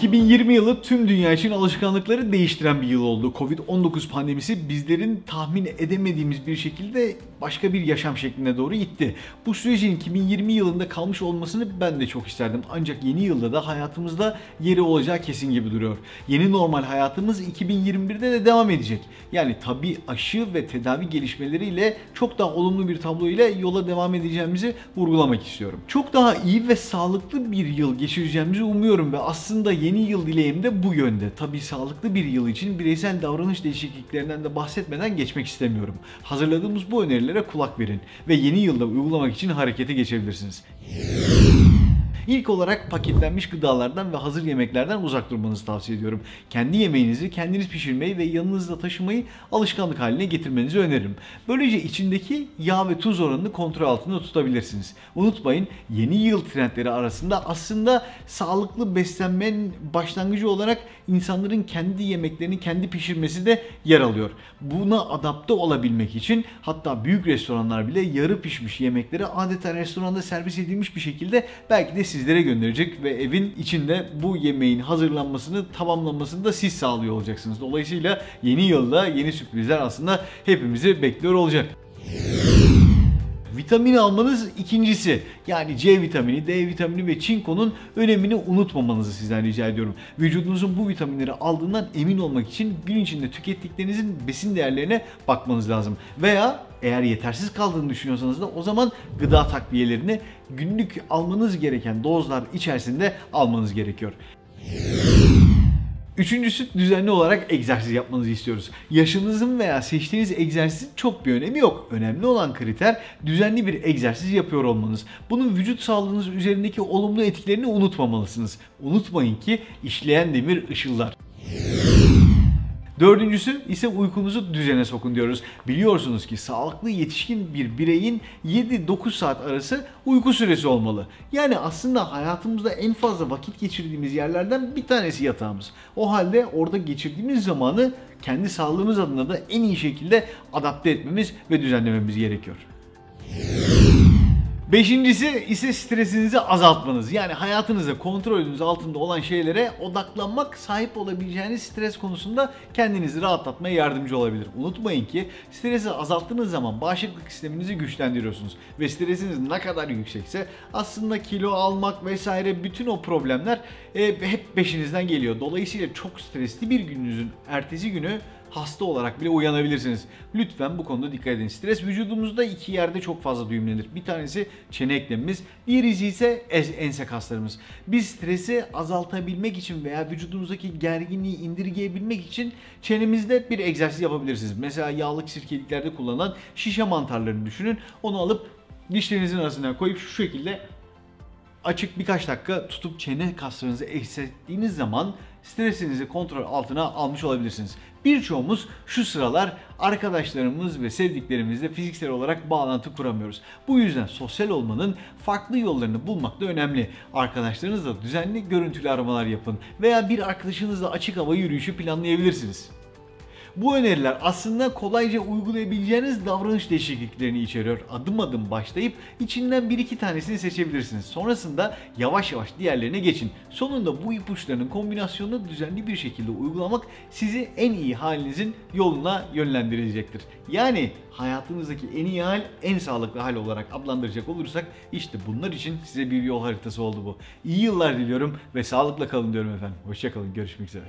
2020 yılı tüm dünya için alışkanlıkları değiştiren bir yıl oldu. Covid-19 pandemisi bizlerin tahmin edemediğimiz bir şekilde başka bir yaşam şekline doğru itti. Bu sürecin 2020 yılında kalmış olmasını ben de çok isterdim. Ancak yeni yılda da hayatımızda yeri olacağı kesin gibi duruyor. Yeni normal hayatımız 2021'de de devam edecek. Yani tabii aşı ve tedavi gelişmeleriyle çok daha olumlu bir tablo ile yola devam edeceğimizi vurgulamak istiyorum. Çok daha iyi ve sağlıklı bir yıl geçireceğimizi umuyorum ve aslında yeni yıl dileğim de bu yönde. Tabii sağlıklı bir yıl için bireysel davranış değişikliklerinden de bahsetmeden geçmek istemiyorum. Hazırladığımız bu önerilere kulak verin ve yeni yılda uygulamak için harekete geçebilirsiniz. İlk olarak paketlenmiş gıdalardan ve hazır yemeklerden uzak durmanızı tavsiye ediyorum. Kendi yemeğinizi kendiniz pişirmeyi ve yanınızda taşımayı alışkanlık haline getirmenizi öneririm. Böylece içindeki yağ ve tuz oranını kontrol altında tutabilirsiniz. Unutmayın, yeni yıl trendleri arasında aslında sağlıklı beslenmenin başlangıcı olarak insanların kendi yemeklerini kendi pişirmesi de yer alıyor. Buna adapte olabilmek için hatta büyük restoranlar bile yarı pişmiş yemekleri adeta restoranda servis edilmiş bir şekilde belki de sizlere gönderecek ve evin içinde bu yemeğin hazırlanmasını, tamamlanmasını da siz sağlıyor olacaksınız. Dolayısıyla yeni yılda yeni sürprizler aslında hepimizi bekliyor olacak. Vitamin almanız ikincisi. Yani C vitamini, D vitamini ve çinkonun önemini unutmamanızı sizden rica ediyorum. Vücudunuzun bu vitaminleri aldığından emin olmak için gün içinde tükettiklerinizin besin değerlerine bakmanız lazım. Veya eğer yetersiz kaldığını düşünüyorsanız da o zaman gıda takviyelerini günlük almanız gereken dozlar içerisinde almanız gerekiyor. Üçüncüsü, düzenli olarak egzersiz yapmanızı istiyoruz. Yaşınızın veya seçtiğiniz egzersizin çok bir önemi yok. Önemli olan kriter düzenli bir egzersiz yapıyor olmanız. Bunun vücut sağlığınız üzerindeki olumlu etkilerini unutmamalısınız. Unutmayın ki işleyen demir ışıldar. Dördüncüsü ise uykunuzu düzene sokun diyoruz. Biliyorsunuz ki sağlıklı yetişkin bir bireyin 7-9 saat arası uyku süresi olmalı. Yani aslında hayatımızda en fazla vakit geçirdiğimiz yerlerden bir tanesi yatağımız. O halde orada geçirdiğimiz zamanı kendi sağlığımız adına da en iyi şekilde adapte etmemiz ve düzenlememiz gerekiyor. Beşincisi ise stresinizi azaltmanız. Yani hayatınızda kontrolünüz altında olan şeylere odaklanmak sahip olabileceğiniz stres konusunda kendinizi rahatlatmaya yardımcı olabilir. Unutmayın ki stresi azalttığınız zaman bağışıklık sisteminizi güçlendiriyorsunuz. Ve stresiniz ne kadar yüksekse aslında kilo almak vesaire bütün o problemler hep peşinizden geliyor. Dolayısıyla çok stresli bir gününüzün ertesi günü hasta olarak bile uyanabilirsiniz. Lütfen bu konuda dikkat edin. Stres vücudumuzda iki yerde çok fazla düğümlenir. Bir tanesi çene eklemimiz, diğerisi ise ense kaslarımız. Biz stresi azaltabilmek için veya vücudumuzdaki gerginliği indirgeyebilmek için çenemizde bir egzersiz yapabilirsiniz. Mesela yağlı sirkeliklerde kullanılan şişe mantarlarını düşünün. Onu alıp dişlerinizin arasına koyup şu şekilde açık birkaç dakika tutup çene kaslarınızı esnettiğiniz zaman stresinizi kontrol altına almış olabilirsiniz. Birçoğumuz şu sıralar arkadaşlarımız ve sevdiklerimizle fiziksel olarak bağlantı kuramıyoruz. Bu yüzden sosyal olmanın farklı yollarını bulmak da önemli. Arkadaşlarınızla düzenli görüntülü aramalar yapın veya bir arkadaşınızla açık hava yürüyüşü planlayabilirsiniz. Bu öneriler aslında kolayca uygulayabileceğiniz davranış değişikliklerini içeriyor. Adım adım başlayıp içinden bir iki tanesini seçebilirsiniz. Sonrasında yavaş yavaş diğerlerine geçin. Sonunda bu ipuçlarının kombinasyonunu düzenli bir şekilde uygulamak sizi en iyi halinizin yoluna yönlendirecektir. Yani hayatınızdaki en iyi hal, en sağlıklı hal olarak adlandıracak olursak işte bunlar için size bir yol haritası oldu bu. İyi yıllar diliyorum ve sağlıkla kalın diyorum efendim. Hoşça kalın, görüşmek üzere.